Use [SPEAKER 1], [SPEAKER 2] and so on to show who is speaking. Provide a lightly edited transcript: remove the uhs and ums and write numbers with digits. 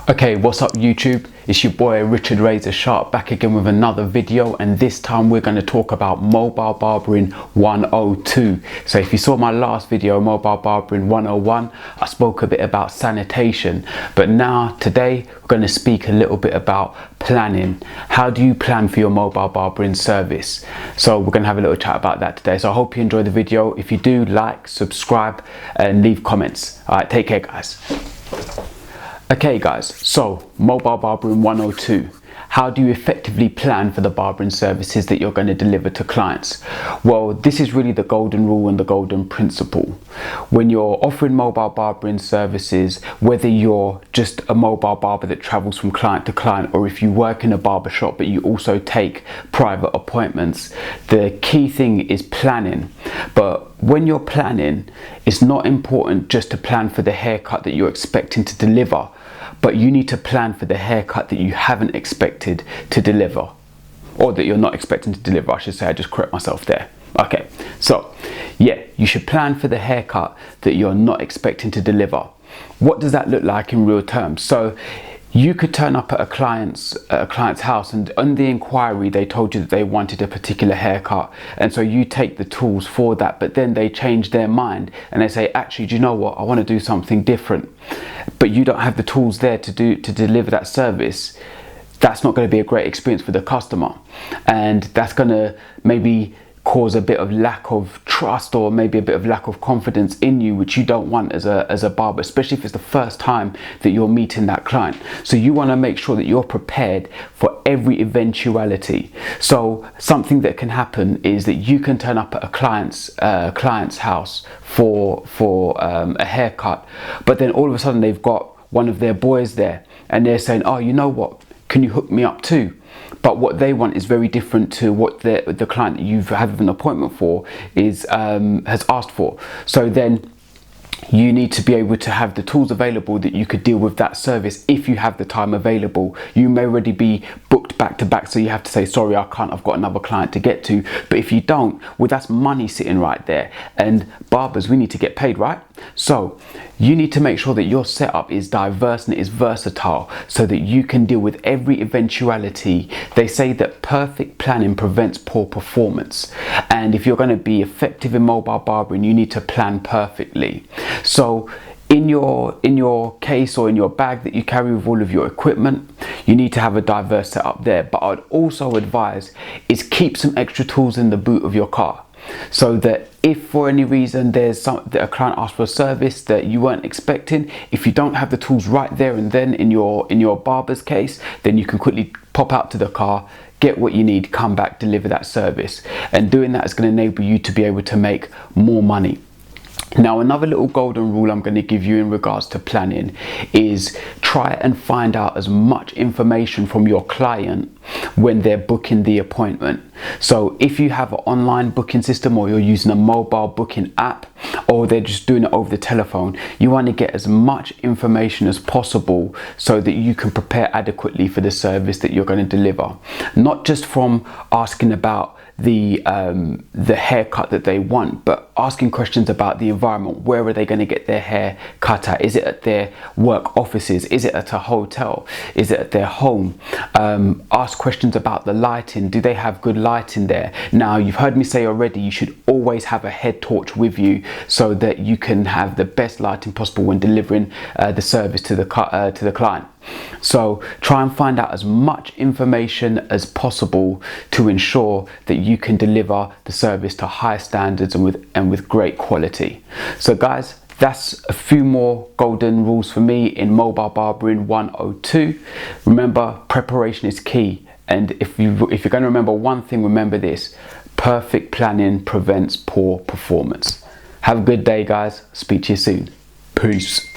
[SPEAKER 1] Okay, what's up YouTube? It's your boy Richard Razor Sharp back again with another video, and this time we're going to talk about Mobile Barbering 102. So if you saw my last video, Mobile Barbering 101, I spoke a bit about sanitation, but now today we're going to speak a little bit about planning. How do you plan for your mobile barbering service? So we're going to have a little chat about that today. So I hope you enjoy the video. If you do, like, subscribe and leave comments. Alright, take care guys. Okay guys, so Mobile Barbering 102. How do you effectively plan for the barbering services that you're going to deliver to clients? Well, this is really the golden rule and the golden principle. When you're offering mobile barbering services, whether you're just a mobile barber that travels from client to client, or if you work in a barber shop but you also take private appointments, the key thing is planning. But when you're planning, it's not important just to plan for the haircut that you're expecting to deliver, but you need to plan for the haircut that you haven't expected to deliver, or that you're not expecting to deliver, I should say. I just correct myself there. Okay, so yeah, you should plan for the haircut that you're not expecting to deliver. What does that look like in real terms? So you could turn up at a client's house, and on the inquiry they told you that they wanted a particular haircut, and so you take the tools for that, but then they change their mind and they say, actually, do you know what, I want to do something different, but you don't have the tools there to deliver that service. That's not going to be a great experience for the customer, and that's going to maybe cause a bit of lack of trust, or maybe a bit of lack of confidence in you, which you don't want as a barber, especially if it's the first time that you're meeting that client. So you want to make sure that you're prepared for every eventuality. So something that can happen is that you can turn up at a client's house for a haircut, but then all of a sudden they've got one of their boys there and they're saying, oh, you know what, can you hook me up too? But what they want is very different to what the client that you have an appointment for has asked for. So then you need to be able to have the tools available that you could deal with that service if you have the time available. You may already be booked back to back, so you have to say, sorry, I can't, I've got another client to get to. But if you don't, well, that's money sitting right there, and barbers, we need to get paid, right? So you need to make sure that your setup is diverse and it is versatile, so that you can deal with every eventuality. They say that perfect planning prevents poor performance, and if you're going to be effective in mobile barbering, you need to plan perfectly. So in your case, or in your bag that you carry with all of your equipment, you need to have a diverse setup there. But I'd also advise is keep some extra tools in the boot of your car, so that if for any reason there's a client asks for a service that you weren't expecting, if you don't have the tools right there and then in your barber's case, then you can quickly pop out to the car, get what you need, come back, deliver that service. And doing that is going to enable you to be able to make more money. Now, another little golden rule I'm going to give you in regards to planning is try and find out as much information from your client when they're booking the appointment. So if you have an online booking system, or you're using a mobile booking app, or they're just doing it over the telephone, you want to get as much information as possible so that you can prepare adequately for the service that you're going to deliver. Not just from asking about the haircut that they want, but asking questions about the environment. Where are they going to get their hair cut at? Is it at their work offices? Is it at a hotel? Is it at their home? Ask questions about the lighting. Do they have good lighting there? Now, you've heard me say already, you should always have a head torch with you so that you can have the best lighting possible when delivering the service to the client. So try and find out as much information as possible to ensure that you can deliver the service to high standards and with great quality. So guys, that's a few more golden rules for me in Mobile Barbering 102. Remember, preparation is key. And if you're going to remember one thing, remember this: perfect planning prevents poor performance. Have a good day, guys. Speak to you soon. Peace.